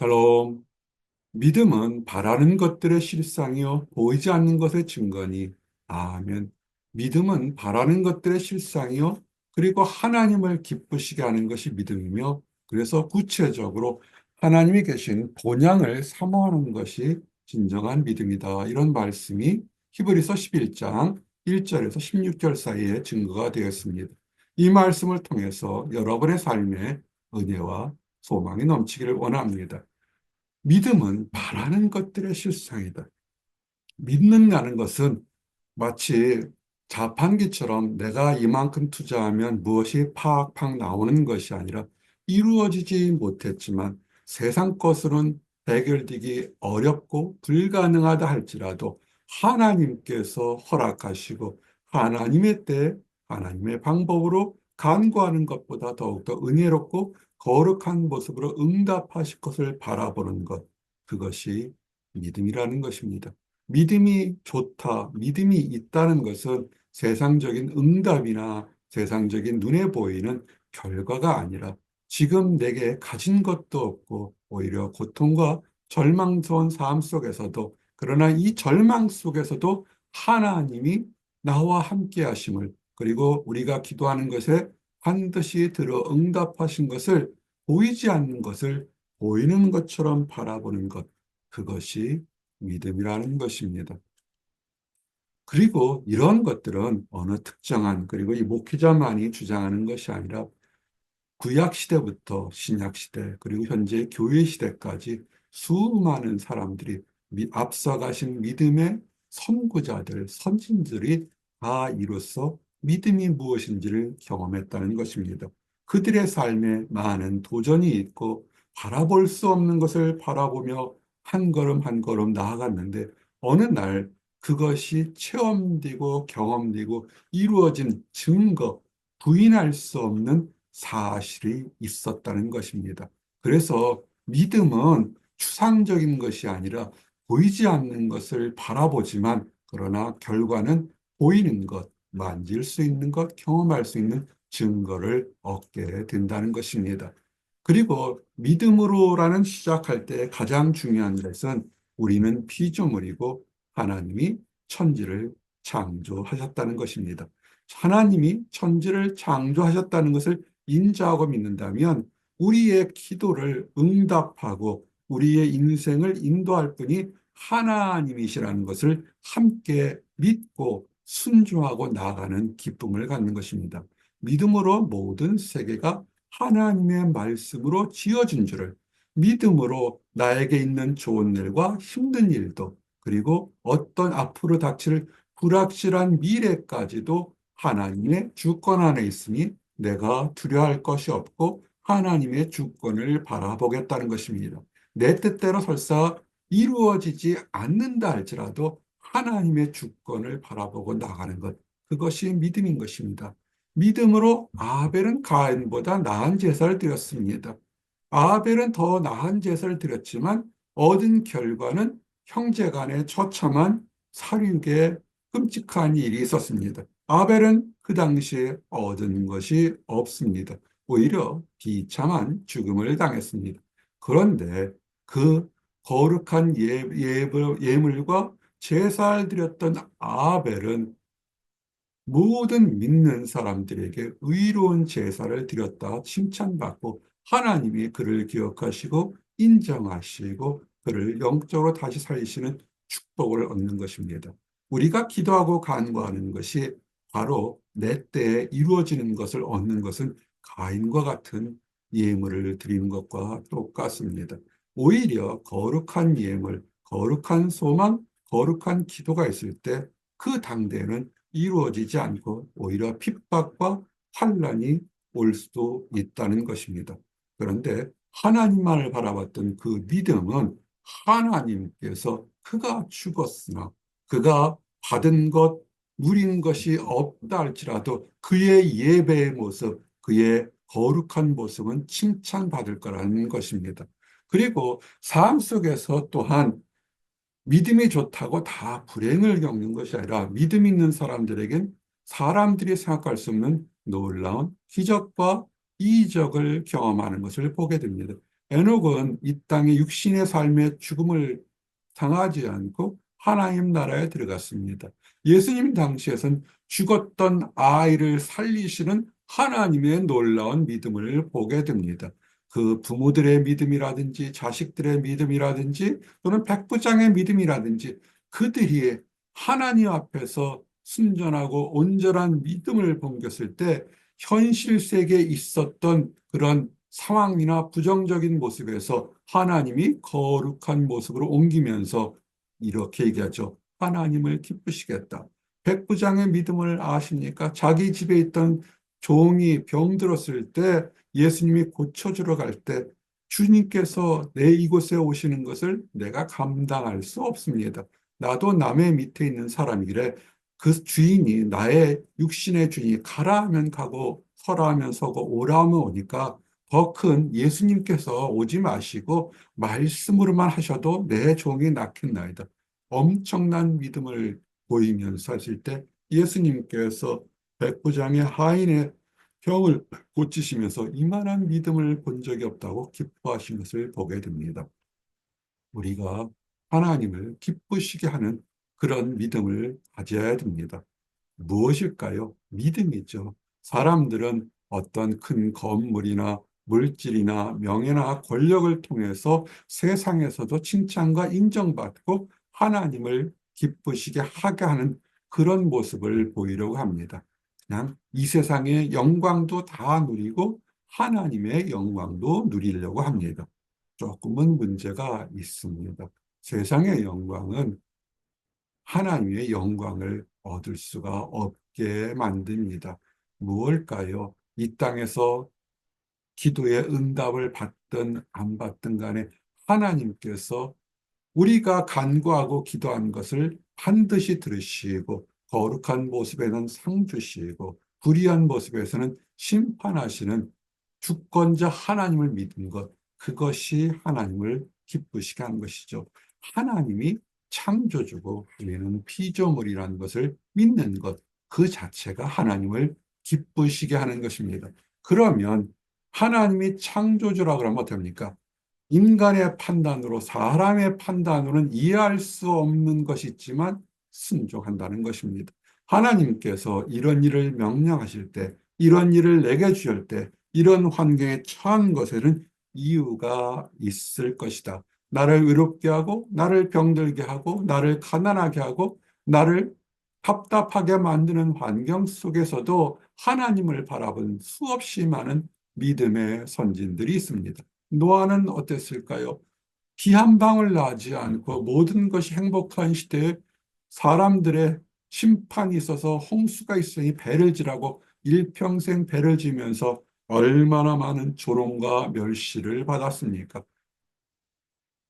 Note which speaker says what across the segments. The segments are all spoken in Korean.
Speaker 1: 샬롬. 믿음은 바라는 것들의 실상이요 보이지 않는 것의 증거니. 아멘. 믿음은 바라는 것들의 실상이요 그리고 하나님을 기쁘시게 하는 것이 믿음이며, 그래서 구체적으로 하나님이 계신 본향을 사모하는 것이 진정한 믿음이다, 이런 말씀이 히브리서 11장 1절에서 16절 사이에 증거가 되었습니다. 이 말씀을 통해서 여러분의 삶에 은혜와 소망이 넘치기를 원합니다. 믿음은 바라는 것들의 실상이다. 믿는다는 것은 마치 자판기처럼 내가 이만큼 투자하면 무엇이 팍팍 나오는 것이 아니라, 이루어지지 못했지만 세상 것으로는 해결되기 어렵고 불가능하다 할지라도 하나님께서 허락하시고 하나님의 때 하나님의 방법으로 간구하는 것보다 더욱더 은혜롭고 거룩한 모습으로 응답하실 것을 바라보는 것, 그것이 믿음이라는 것입니다. 믿음이 좋다, 믿음이 있다는 것은 세상적인 응답이나 세상적인 눈에 보이는 결과가 아니라, 지금 내게 가진 것도 없고 오히려 고통과 절망스러운 삶 속에서도, 그러나 이 절망 속에서도 하나님이 나와 함께 하심을, 그리고 우리가 기도하는 것에 반드시 들어 응답하신 것을, 보이지 않는 것을 보이는 것처럼 바라보는 것, 그것이 믿음이라는 것입니다. 그리고 이런 것들은 어느 특정한, 그리고 이 목회자만이 주장하는 것이 아니라 구약 시대부터 신약 시대, 그리고 현재 교회 시대까지 수많은 사람들이, 앞서가신 믿음의 선구자들, 선진들이 다 이로써 믿음이 무엇인지를 경험했다는 것입니다. 그들의 삶에 많은 도전이 있고 바라볼 수 없는 것을 바라보며 한 걸음 한 걸음 나아갔는데, 어느 날 그것이 체험되고 경험되고 이루어진 증거, 부인할 수 없는 사실이 있었다는 것입니다. 그래서 믿음은 추상적인 것이 아니라 보이지 않는 것을 바라보지만, 그러나 결과는 보이는 것, 만질 수 있는 것, 경험할 수 있는 증거를 얻게 된다는 것입니다. 그리고 믿음으로라는 시작할 때 가장 중요한 것은, 우리는 피조물이고 하나님이 천지를 창조하셨다는 것입니다. 하나님이 천지를 창조하셨다는 것을 인자하고 믿는다면, 우리의 기도를 응답하고 우리의 인생을 인도할 분이 하나님이시라는 것을 함께 믿고 순종하고 나아가는 기쁨을 갖는 것입니다. 믿음으로 모든 세계가 하나님의 말씀으로 지어진 줄을, 믿음으로 나에게 있는 좋은 일과 힘든 일도, 그리고 어떤 앞으로 닥칠 불확실한 미래까지도 하나님의 주권 안에 있으니 내가 두려워할 것이 없고 하나님의 주권을 바라보겠다는 것입니다. 내 뜻대로 설사 이루어지지 않는다 할지라도 하나님의 주권을 바라보고 나가는 것, 그것이 믿음인 것입니다. 믿음으로 아벨은 가인보다 나은 제사를 드렸습니다. 아벨은 더 나은 제사를 드렸지만 얻은 결과는 형제 간의 처참한 살육의 끔찍한 일이 있었습니다. 아벨은 그 당시에 얻은 것이 없습니다. 오히려 비참한 죽음을 당했습니다. 그런데 그 거룩한 예물과 제사를 드렸던 아벨은 모든 믿는 사람들에게 의로운 제사를 드렸다 칭찬받고, 하나님이 그를 기억하시고 인정하시고 그를 영적으로 다시 살리시는 축복을 얻는 것입니다. 우리가 기도하고 간구하는 것이 바로 내 때에 이루어지는 것을 얻는 것은 가인과 같은 예물을 드리는 것과 똑같습니다. 오히려 거룩한 예물, 거룩한 소망, 거룩한 기도가 있을 때 그 당대에는 이루어지지 않고 오히려 핍박과 환란이 올 수도 있다는 것입니다. 그런데 하나님만을 바라봤던 그 믿음은, 하나님께서 그가 죽었으나 그가 받은 것, 누린 것이 없다 할지라도 그의 예배의 모습, 그의 거룩한 모습은 칭찬받을 거라는 것입니다. 그리고 삶 속에서 또한 믿음이 좋다고 다 불행을 겪는 것이 아니라, 믿음 있는 사람들에겐 사람들이 생각할 수 없는 놀라운 기적과 이적을 경험하는 것을 보게 됩니다. 에녹은 이 땅의 육신의 삶의 죽음을 당하지 않고 하나님 나라에 들어갔습니다. 예수님 당시에선 죽었던 아이를 살리시는 하나님의 놀라운 믿음을 보게 됩니다. 그 부모들의 믿음이라든지 자식들의 믿음이라든지 또는 백부장의 믿음이라든지 그들이 하나님 앞에서 순전하고 온전한 믿음을 본겼을 때 현실 세계에 있었던 그런 상황이나 부정적인 모습에서 하나님이 거룩한 모습으로 옮기면서 이렇게 얘기하죠. 하나님을 기쁘시겠다. 백부장의 믿음을 아십니까? 자기 집에 있던 종이 병들었을 때 예수님이 고쳐주러 갈 때 주님께서 내 이곳에 오시는 것을 내가 감당할 수 없습니다. 나도 남의 밑에 있는 사람이래. 그 주인이 나의 육신의 주인이 가라 하면 가고 서라 하면 서고 오라 하면 오니까 더 큰 예수님께서 오지 마시고 말씀으로만 하셔도 내 종이 낫겠나이다. 엄청난 믿음을 보이면서 하실 때 예수님께서 백부장의 하인의 병을 고치시면서 이만한 믿음을 본 적이 없다고 기뻐하신 것을 보게 됩니다. 우리가 하나님을 기쁘시게 하는 그런 믿음을 가져야 됩니다. 무엇일까요? 믿음이죠. 사람들은 어떤 큰 건물이나 물질이나 명예나 권력을 통해서 세상에서도 칭찬과 인정받고 하나님을 기쁘시게 하게 하는 그런 모습을 보이려고 합니다. 그냥 이 세상의 영광도 다 누리고 하나님의 영광도 누리려고 합니다. 조금은 문제가 있습니다. 세상의 영광은 하나님의 영광을 얻을 수가 없게 만듭니다. 무엇일까요? 이 땅에서 기도의 응답을 받든 안 받든 간에 하나님께서 우리가 간구하고 기도한 것을 반드시 들으시고 거룩한 모습에는 상 주시고 불의한 모습에서는 심판하시는 주권자 하나님을 믿는 것, 그것이 하나님을 기쁘시게 하는 것이죠. 하나님이 창조주고 우리는 피조물이라는 것을 믿는 것, 그 자체가 하나님을 기쁘시게 하는 것입니다. 그러면 하나님이 창조주라 그러면 어떡합니까? 인간의 판단으로, 사람의 판단으로는 이해할 수 없는 것이 있지만 순종한다는 것입니다. 하나님께서 이런 일을 명령하실 때, 이런 일을 내게 주실 때, 이런 환경에 처한 것에는 이유가 있을 것이다. 나를 외롭게 하고, 나를 병들게 하고, 나를 가난하게 하고, 나를 답답하게 만드는 환경 속에서도 하나님을 바라본 수없이 많은 믿음의 선진들이 있습니다. 노아는 어땠을까요? 피 한 방울 나지 않고 모든 것이 행복한 시대에 사람들의 심판이 있어서 홍수가 있으니 배를 지라고 일평생 배를 지면서 얼마나 많은 조롱과 멸시를 받았습니까?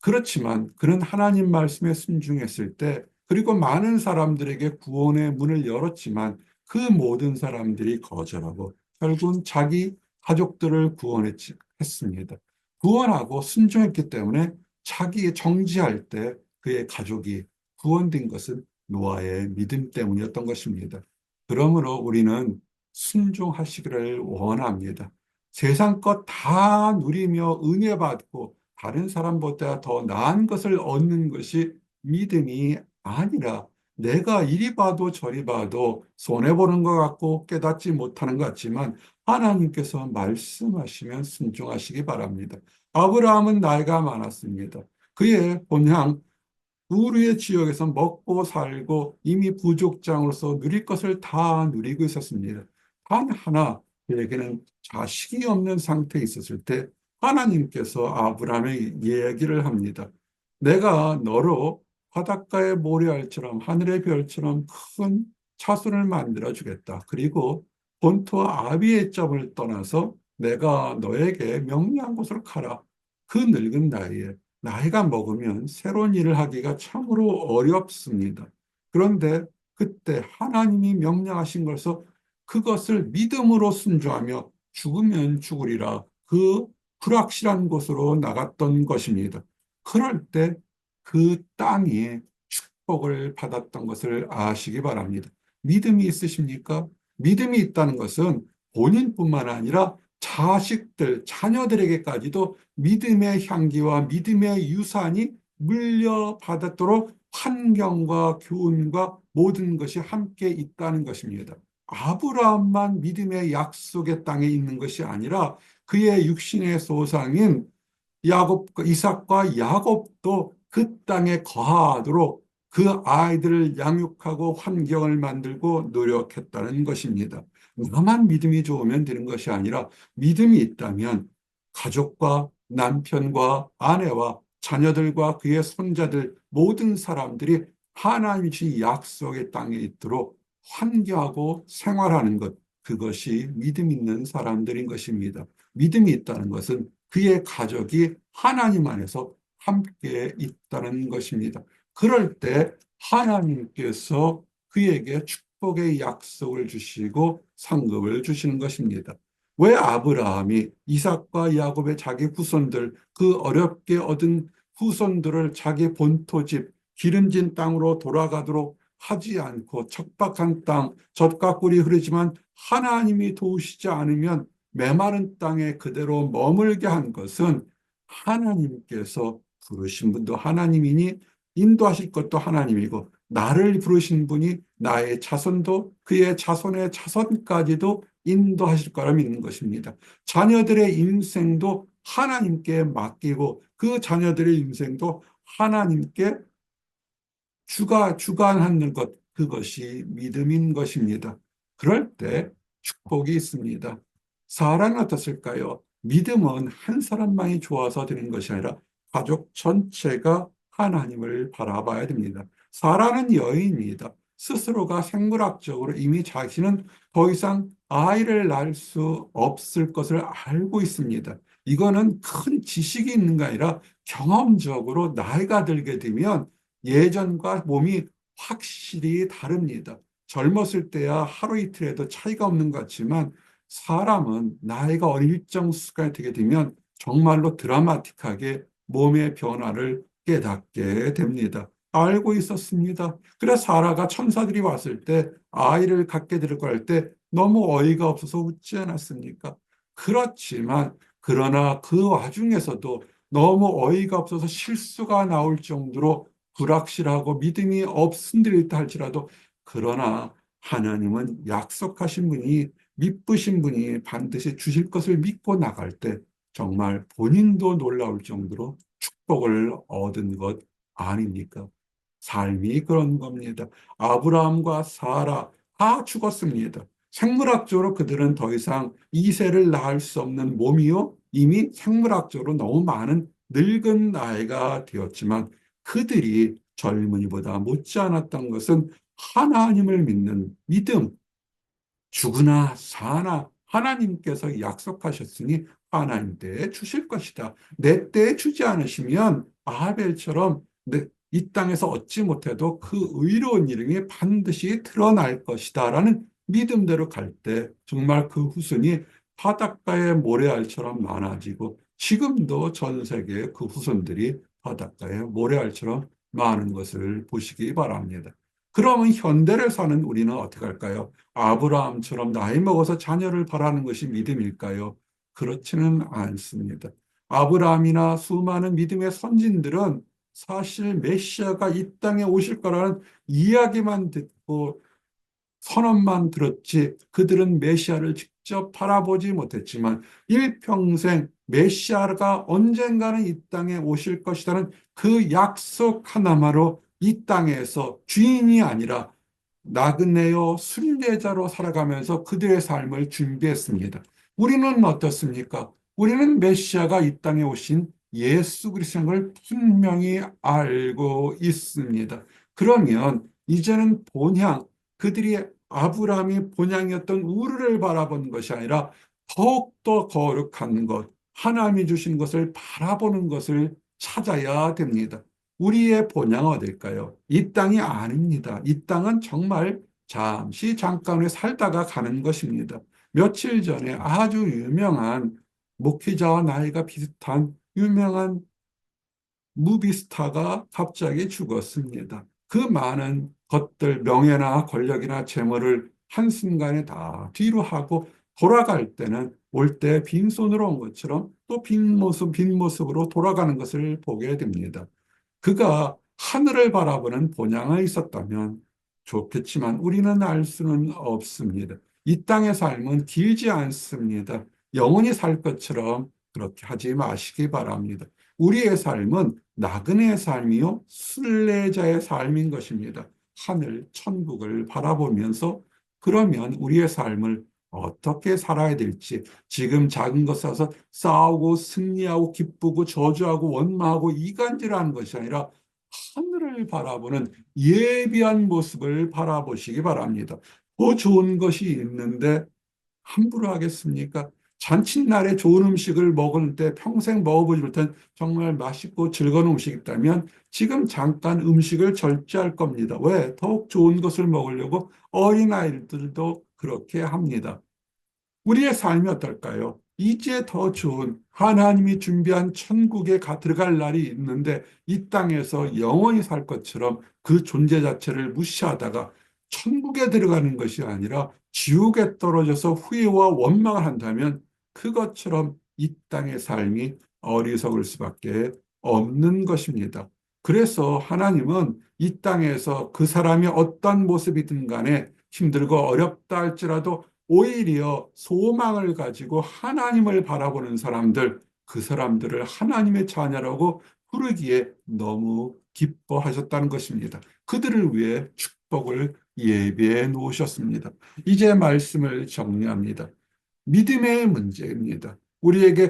Speaker 1: 그렇지만 그는 하나님 말씀에 순종했을 때 그리고 많은 사람들에게 구원의 문을 열었지만 그 모든 사람들이 거절하고 결국은 자기 가족들을 구원했습니다. 구원하고 순종했기 때문에 자기 정지할 때 그의 가족이 구원된 것은 노아의 믿음 때문이었던 것입니다. 그러므로 우리는 순종하시기를 원합니다. 세상 것 다 누리며 은혜 받고 다른 사람보다 더 나은 것을 얻는 것이 믿음이 아니라 내가 이리 봐도 저리 봐도 손해보는 것 같고 깨닫지 못하는 것 같지만 하나님께서 말씀하시면 순종하시기 바랍니다. 아브라함은 나이가 많았습니다. 그의 본향 우르의 지역에서 먹고 살고 이미 부족장으로서 누릴 것을 다 누리고 있었습니다. 단 하나 그에게는 자식이 없는 상태에 있었을 때 하나님께서 아브라함에게 얘기를 합니다. 내가 너로 바닷가의 모래알처럼 하늘의 별처럼 큰 차순을 만들어 주겠다. 그리고 본토와 아비의 점을 떠나서 내가 너에게 명령한 곳으로 가라. 그 늙은 나이에 나이가 먹으면 새로운 일을 하기가 참으로 어렵습니다. 그런데 그때 하나님이 명령하신 것을 그것을 믿음으로 순종하며 죽으면 죽으리라 그 불확실한 곳으로 나갔던 것입니다. 그럴 때 그 땅이 축복을 받았던 것을 아시기 바랍니다. 믿음이 있으십니까? 믿음이 있다는 것은 본인뿐만 아니라 자식들, 자녀들에게까지도 믿음의 향기와 믿음의 유산이 물려받도록 환경과 교훈과 모든 것이 함께 있다는 것입니다. 아브라함만 믿음의 약속의 땅에 있는 것이 아니라 그의 육신의 조상인 이삭과 야곱도 그 땅에 거하도록 그 아이들을 양육하고 환경을 만들고 노력했다는 것입니다. 나만 믿음이 좋으면 되는 것이 아니라 믿음이 있다면 가족과 남편과 아내와 자녀들과 그의 손자들 모든 사람들이 하나님이 주신 약속의 땅에 있도록 환기하고 생활하는 것, 그것이 믿음 있는 사람들인 것입니다. 믿음이 있다는 것은 그의 가족이 하나님 안에서 함께 있다는 것입니다. 그럴 때 하나님께서 그에게 축복의 약속을 주시고 상급을 주시는 것입니다. 왜 아브라함이 이삭과 야곱의 자기 후손들, 그 어렵게 얻은 후손들을 자기 본토집 기름진 땅으로 돌아가도록 하지 않고 척박한 땅, 젖과 꿀이 흐르지만 하나님이 도우시지 않으면 메마른 땅에 그대로 머물게 한 것은 하나님께서 부르신 분도 하나님이니 인도하실 것도 하나님이고 나를 부르신 분이 나의 자손도 그의 자손의 자손까지도 인도하실 거라 믿는 것입니다. 자녀들의 인생도 하나님께 맡기고 그 자녀들의 인생도 하나님께 주관하는 것, 그것이 믿음인 것입니다. 그럴 때 축복이 있습니다. 사랑은 어떻을까요? 믿음은 한 사람만이 좋아서 되는 것이 아니라 가족 전체가 하나님을 바라봐야 됩니다. 사라는 여인입니다. 스스로가 생물학적으로 이미 자신은 더 이상 아이를 낳을 수 없을 것을 알고 있습니다. 이거는 큰 지식이 있는 게 아니라 경험적으로 나이가 들게 되면 예전과 몸이 확실히 다릅니다. 젊었을 때야 하루 이틀에도 차이가 없는 것 같지만 사람은 나이가 어느 일정 수가 되게 되면 정말로 드라마틱하게 몸의 변화를 깨닫게 됩니다. 알고 있었습니다. 그래서 사라가 천사들이 왔을 때 아이를 갖게 될 거 할 때 너무 어이가 없어서 웃지 않았습니까? 그렇지만 그러나 그 와중에서도 너무 어이가 없어서 실수가 나올 정도로 불확실하고 믿음이 없은들다 할지라도 그러나 하나님은 약속하신 분이 믿으신 분이 반드시 주실 것을 믿고 나갈 때 정말 본인도 놀라울 정도로 축복을 얻은 것 아닙니까? 삶이 그런 겁니다. 아브라함과 사라 다 죽었습니다. 생물학적으로 그들은 더 이상 이세를 낳을 수 없는 몸이요. 이미 생물학적으로 너무 많은 늙은 나이가 되었지만 그들이 젊은이보다 못지않았던 것은 하나님을 믿는 믿음, 죽으나 사나 하나님께서 약속하셨으니 하나님 때에 주실 것이다. 내 때에 주지 않으시면 아벨처럼 이 땅에서 얻지 못해도 그 의로운 이름이 반드시 드러날 것이다 라는 믿음대로 갈 때 정말 그 후손이 바닷가의 모래알처럼 많아지고 지금도 전 세계의 그 후손들이 바닷가의 모래알처럼 많은 것을 보시기 바랍니다. 그러면 현대를 사는 우리는 어떻게 할까요? 아브라함처럼 나이 먹어서 자녀를 바라는 것이 믿음일까요? 그렇지는 않습니다. 아브라함이나 수많은 믿음의 선진들은 사실 메시아가 이 땅에 오실 거라는 이야기만 듣고 선언만 들었지 그들은 메시아를 직접 바라보지 못했지만 일평생 메시아가 언젠가는 이 땅에 오실 것이라는 그 약속 하나마로 이 땅에서 주인이 아니라 나그네요 순례자로 살아가면서 그들의 삶을 준비했습니다. 우리는 어떻습니까? 우리는 메시아가 이 땅에 오신 예수 그리스도인 걸 분명히 알고 있습니다. 그러면 이제는 본향, 그들이 아브라함이 본향이었던 우르를 바라보는 것이 아니라 더욱더 거룩한 것, 하나님이 주신 것을 바라보는 것을 찾아야 됩니다. 우리의 본향은 어딜까요? 이 땅이 아닙니다. 이 땅은 정말 잠시 잠깐에 살다가 가는 것입니다. 며칠 전에 아주 유명한 목회자와 나이가 비슷한 유명한 무비스타가 갑자기 죽었습니다. 그 많은 것들, 명예나 권력이나 재물을 한순간에 다 뒤로 하고 돌아갈 때는 올 때 빈손으로 온 것처럼 또 빈 모습으로 돌아가는 것을 보게 됩니다. 그가 하늘을 바라보는 본향이 있었다면 좋겠지만 우리는 알 수는 없습니다. 이 땅의 삶은 길지 않습니다. 영원히 살 것처럼 그렇게 하지 마시기 바랍니다. 우리의 삶은 나그네의 삶이요, 순례자의 삶인 것입니다. 하늘, 천국을 바라보면서 그러면 우리의 삶을 어떻게 살아야 될지, 지금 작은 것에서 싸우고 승리하고 기쁘고 저주하고 원망하고 이간질하는 것이 아니라 하늘을 바라보는 예비한 모습을 바라보시기 바랍니다. 더 좋은 것이 있는데 함부로 하겠습니까? 잔칫날에 좋은 음식을 먹을 때 평생 먹어보지 못한 정말 맛있고 즐거운 음식이 있다면 지금 잠깐 음식을 절제할 겁니다. 왜? 더욱 좋은 것을 먹으려고 어린아이들도 그렇게 합니다. 우리의 삶이 어떨까요? 이제 더 좋은 하나님이 준비한 천국에 들어갈 날이 있는데 이 땅에서 영원히 살 것처럼 그 존재 자체를 무시하다가 천국에 들어가는 것이 아니라 지옥에 떨어져서 후회와 원망을 한다면 그것처럼 이 땅의 삶이 어리석을 수밖에 없는 것입니다. 그래서 하나님은 이 땅에서 그 사람이 어떤 모습이든 간에 힘들고 어렵다 할지라도 오히려 소망을 가지고 하나님을 바라보는 사람들, 그 사람들을 하나님의 자녀라고 부르기에 너무 기뻐하셨다는 것입니다. 그들을 위해 축복을 예비해 놓으셨습니다. 이제 말씀을 정리합니다. 믿음의 문제입니다. 우리에게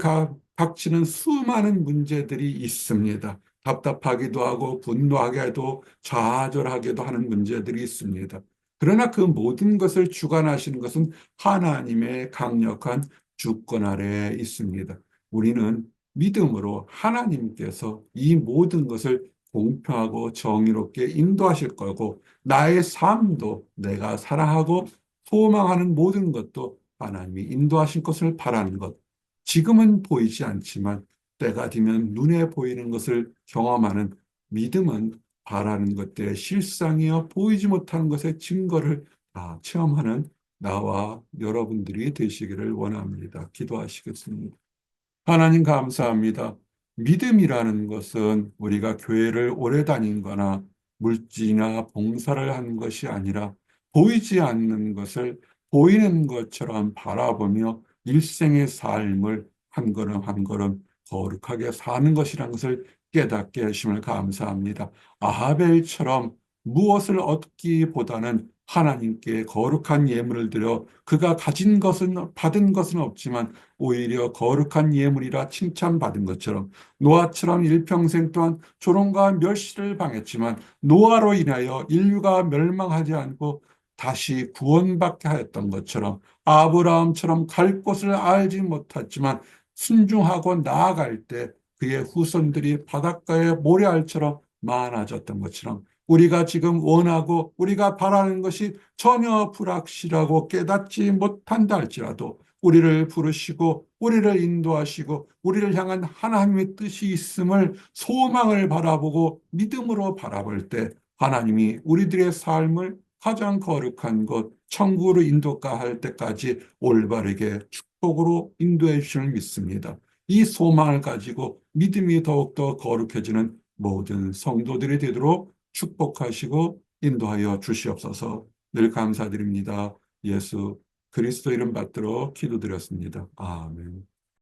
Speaker 1: 닥치는 수많은 문제들이 있습니다. 답답하기도 하고 분노하게도 좌절하게도 하는 문제들이 있습니다. 그러나 그 모든 것을 주관하시는 것은 하나님의 강력한 주권 아래에 있습니다. 우리는 믿음으로 하나님께서 이 모든 것을 공평하고 정의롭게 인도하실 거고 나의 삶도 내가 사랑하고 소망하는 모든 것도 하나님이 인도하신 것을 바라는 것. 지금은 보이지 않지만 때가 되면 눈에 보이는 것을 경험하는 믿음은 바라는 것들의 실상이여 보이지 못하는 것의 증거를 다 체험하는 나와 여러분들이 되시기를 원합니다. 기도하시겠습니다. 하나님 감사합니다. 믿음이라는 것은 우리가 교회를 오래 다닌 거나 물질이나 봉사를 하는 것이 아니라 보이지 않는 것을 보이는 것처럼 바라보며 일생의 삶을 한 걸음 한 걸음 거룩하게 사는 것이라는 것을 깨닫게 하심을 감사합니다. 아하벨처럼 무엇을 얻기보다는 하나님께 거룩한 예물을 드려 그가 가진 것은 받은 것은 없지만 오히려 거룩한 예물이라 칭찬받은 것처럼 노아처럼 일평생 동안 조롱과 멸시를 당했지만 노아로 인하여 인류가 멸망하지 않고 다시 구원받게 하였던 것처럼 아브라함처럼 갈 곳을 알지 못했지만 순종하고 나아갈 때 그의 후손들이 바닷가의 모래알처럼 많아졌던 것처럼 우리가 지금 원하고 우리가 바라는 것이 전혀 불확실하고 깨닫지 못한다 할지라도 우리를 부르시고 우리를 인도하시고 우리를 향한 하나님의 뜻이 있음을 소망을 바라보고 믿음으로 바라볼 때 하나님이 우리들의 삶을 가장 거룩한 곳 천국으로 인도할 때까지 올바르게 축복으로 인도해 주시는 믿습니다. 이 소망을 가지고 믿음이 더욱더 거룩해지는 모든 성도들이 되도록 축복하시고 인도하여 주시옵소서. 늘 감사드립니다. 예수 그리스도 이름 받들어 기도드렸습니다. 아멘.